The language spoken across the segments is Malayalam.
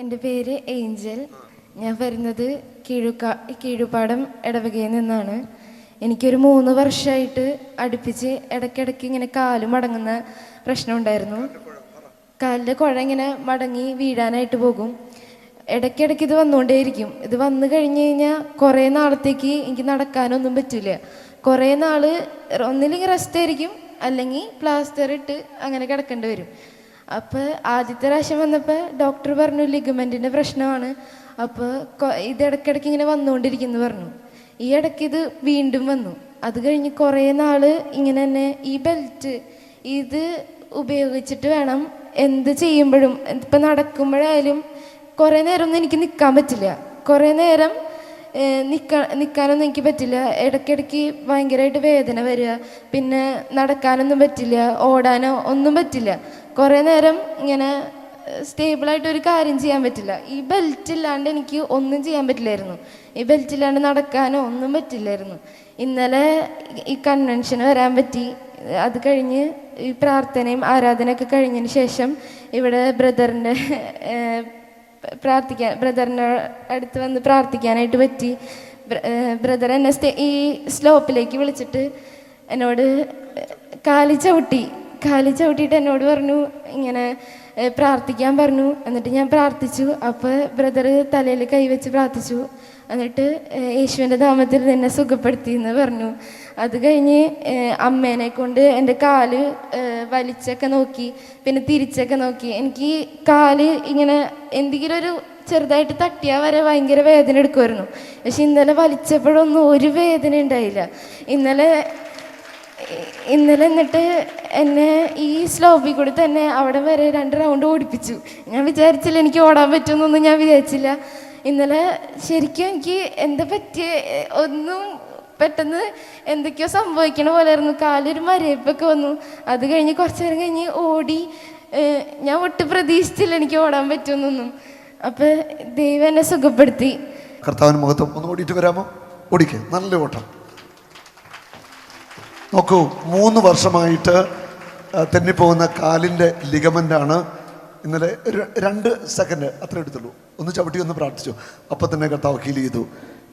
എൻ്റെ പേര് ഏഞ്ചൽ. ഞാൻ വരുന്നത് കീഴുപാടം ഇടവകയിൽ നിന്നാണ്. എനിക്കൊരു 3 വർഷമായിട്ട് അടുപ്പിച്ച് ഇടയ്ക്കിടയ്ക്ക് ഇങ്ങനെ കാല് മടങ്ങുന്ന പ്രശ്നം ഉണ്ടായിരുന്നു. കാലിൻ്റെ കുഴ ഇങ്ങനെ മടങ്ങി വീഴാനായിട്ട് പോകും. ഇടയ്ക്കിടയ്ക്ക് ഇത് വന്നുകൊണ്ടേയിരിക്കും. ഇത് വന്നു കഴിഞ്ഞ് കഴിഞ്ഞാൽ കുറേ നാളത്തേക്ക് എനിക്ക് നടക്കാനൊന്നും പറ്റില്ല. കുറേ നാൾ ഒന്നില്ലെങ്കിൽ റെസ്റ്റ് ആയിരിക്കും, അല്ലെങ്കിൽ പ്ലാസ്റ്റർ ഇട്ട് അങ്ങനെ കിടക്കേണ്ടി വരും. അപ്പോൾ ആദ്യത്തെ പ്രാവശ്യം വന്നപ്പോൾ ഡോക്ടർ പറഞ്ഞു ലിഗമെൻറ്റിൻ്റെ പ്രശ്നമാണ്. അപ്പോൾ ഇത് ഇടയ്ക്കിടയ്ക്ക് ഇങ്ങനെ വന്നുകൊണ്ടിരിക്കുന്നു പറഞ്ഞു. ഈ ഇടയ്ക്ക് ഇത് വീണ്ടും വന്നു. അത് കഴിഞ്ഞ് കുറേ നാൾ ഇങ്ങനെ തന്നെ ഈ ബെൽറ്റ് ഇത് ഉപയോഗിച്ചിട്ട് വേണം എന്ത് ചെയ്യുമ്പോഴും, ഇപ്പം നടക്കുമ്പോഴായാലും കുറേ നേരമൊന്നും എനിക്ക് നിൽക്കാൻ പറ്റില്ല. കുറേ നേരം നിൽക്കാനൊന്നും എനിക്ക് പറ്റില്ല. ഇടയ്ക്കിടയ്ക്ക് ഭയങ്കരമായിട്ട് വേദന വരിക, പിന്നെ നടക്കാനൊന്നും പറ്റില്ല, ഓടാനോ ഒന്നും പറ്റില്ല. കുറേ നേരം ഇങ്ങനെ സ്റ്റേബിളായിട്ടൊരു കാര്യം ചെയ്യാൻ പറ്റില്ല. ഈ ബെൽറ്റ് ഇല്ലാണ്ട് എനിക്ക് ഒന്നും ചെയ്യാൻ പറ്റില്ലായിരുന്നു. ഈ ബെൽറ്റ് ഇല്ലാണ്ട് നടക്കാനോ ഒന്നും പറ്റില്ലായിരുന്നു. ഇന്നലെ ഈ കൺവെൻഷന് വരാൻ പറ്റി. അത് കഴിഞ്ഞ് ഈ പ്രാർത്ഥനയും ആരാധനയൊക്കെ കഴിഞ്ഞതിന് ശേഷം ഇവിടെ ബ്രദറിൻ്റെ അടുത്ത് വന്ന് പ്രാർത്ഥിക്കാനായിട്ട് പറ്റി. ബ്രദർ എന്നെ ഈ സ്ലോപ്പിലേക്ക് വിളിച്ചിട്ട് എന്നോട് കാലി ചവിട്ടിയിട്ട് എന്നോട് പറഞ്ഞു ഇങ്ങനെ പ്രാർത്ഥിക്കാൻ പറഞ്ഞു. എന്നിട്ട് ഞാൻ പ്രാർത്ഥിച്ചു. അപ്പോൾ ബ്രദർ തലയിൽ കൈവച്ച് പ്രാർത്ഥിച്ചു. എന്നിട്ട് യേശുവിൻ്റെ നാമത്തിൽ നിന്നെ സുഖപ്പെടുത്തി എന്ന് പറഞ്ഞു. അത് കഴിഞ്ഞ് അമ്മേനെ കൊണ്ട് എൻ്റെ കാല് വലിച്ചൊക്കെ നോക്കി, പിന്നെ തിരിച്ചൊക്കെ നോക്കി. എനിക്ക് കാല് ഇങ്ങനെ എന്തെങ്കിലും ഒരു ചെറുതായിട്ട് തട്ടിയാൽ വരെ ഭയങ്കര വേദന എടുക്കുമായിരുന്നു. പക്ഷെ ഇന്നലെ വലിച്ചപ്പോഴൊന്നും ഒരു വേദന ഉണ്ടായില്ല. ഇന്നലെ എന്നിട്ട് എന്നെ ഈ സ്ലോപ്പിൽ കൂടി തന്നെ അവിടെ വരെ 2 റൗണ്ട് ഓടിപ്പിച്ചു. ഞാൻ വിചാരിച്ചില്ല എനിക്ക് ഓടാൻ പറ്റുമെന്നൊന്നും ഞാൻ വിചാരിച്ചില്ല. ഇന്നലെ ശരിക്കും എനിക്ക് എന്താ പറ്റിയ ഒന്നും പെട്ടെന്ന് എന്തൊക്കെയോ സംഭവിക്കണ പോലെയായിരുന്നു. കാലൊരു മരയിപ്പൊക്കെ വന്നു. അത് കഴിഞ്ഞ് കുറച്ച് നേരം കഴിഞ്ഞ് ഓടി. ഞാൻ ഒട്ടും പ്രതീക്ഷിച്ചില്ല എനിക്ക് ഓടാൻ പറ്റുമെന്നൊന്നും. അപ്പം ദൈവം എന്നെ സുഖപ്പെടുത്തി. കർത്താവിന് മുഖത്ത് ഒന്ന് ഓടിയിട്ട് വരാമോ? ഓടിക്കുക, നല്ല ഓട്ടം. നോക്കൂ, 3 വർഷമായിട്ട് തെന്നിപ്പോകുന്ന കാലിൻ്റെ ലിഗമെൻ്റാണ്. ഇന്നലെ 2 സെക്കൻഡ് അത്ര എടുത്തുള്ളൂ. ഒന്ന് ചവിട്ടി ഒന്ന് പ്രാർത്ഥിച്ചു, അപ്പം തന്നെ കർത്താവ് ഹീൽ ചെയ്തു.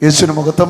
യേശുവിന് മുഖത്തും